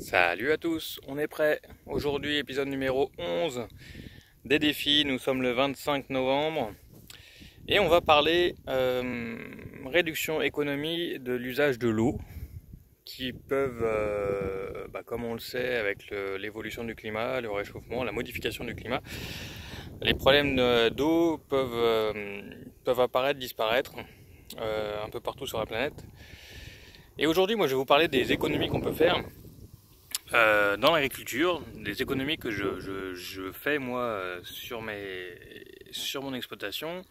Salut à tous, on est prêt. Aujourd'hui, épisode numéro 11 des défis. Nous sommes le 25 novembre et on va parler réduction économie de l'usage de l'eau qui peuvent, comme on le sait avec l'évolution du climat, le réchauffement, la modification du climat, les problèmes d'eau peuvent apparaître, disparaître un peu partout sur la planète. Et aujourd'hui, moi je vais vous parler des économies qu'on peut faire dans l'agriculture, des économies que je fais moi sur mon exploitation.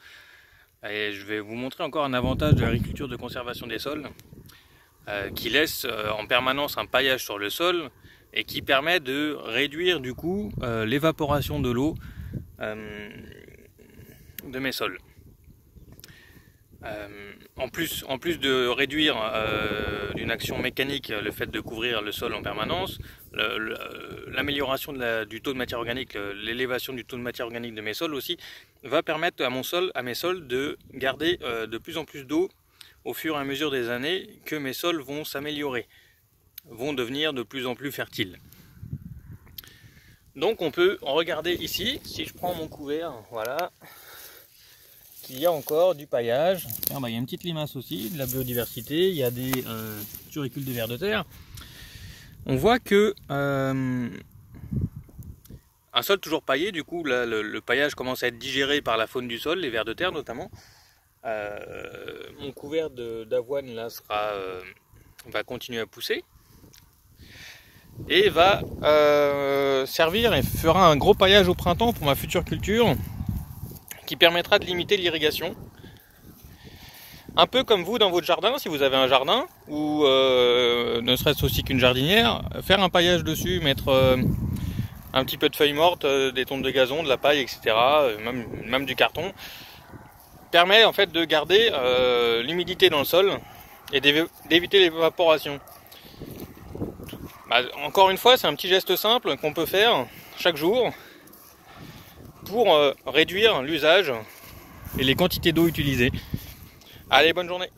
Et je vais vous montrer encore un avantage de l'agriculture de conservation des sols qui laisse en permanence un paillage sur le sol et qui permet de réduire du coup l'évaporation de l'eau de mes sols. En plus de réduire d'une action mécanique le fait de couvrir le sol en permanence, l'amélioration du taux de matière organique, l'élévation du taux de matière organique de mes sols aussi, va permettre à mes sols de garder de plus en plus d'eau au fur et à mesure des années que mes sols vont s'améliorer, vont devenir de plus en plus fertiles. Donc on peut regarder ici, si je prends mon couvert, voilà, qu'il y a encore du paillage. Il y a une petite limace aussi, de la biodiversité, il y a des turicules de vers de terre. On voit que un sol toujours paillé, du coup là, le paillage commence à être digéré par la faune du sol, les vers de terre notamment. Mon couvert d'avoine là va continuer à pousser et va servir et fera un gros paillage au printemps pour ma future culture, qui permettra de limiter l'irrigation. Un peu comme vous dans votre jardin, si vous avez un jardin, ou ne serait-ce aussi qu'une jardinière, faire un paillage dessus, mettre un petit peu de feuilles mortes, des tontes de gazon, de la paille, etc., même du carton, permet en fait de garder l'humidité dans le sol et d'éviter l'évaporation. Encore une fois, c'est un petit geste simple qu'on peut faire chaque jour pour réduire l'usage et les quantités d'eau utilisées. Allez, bonne journée!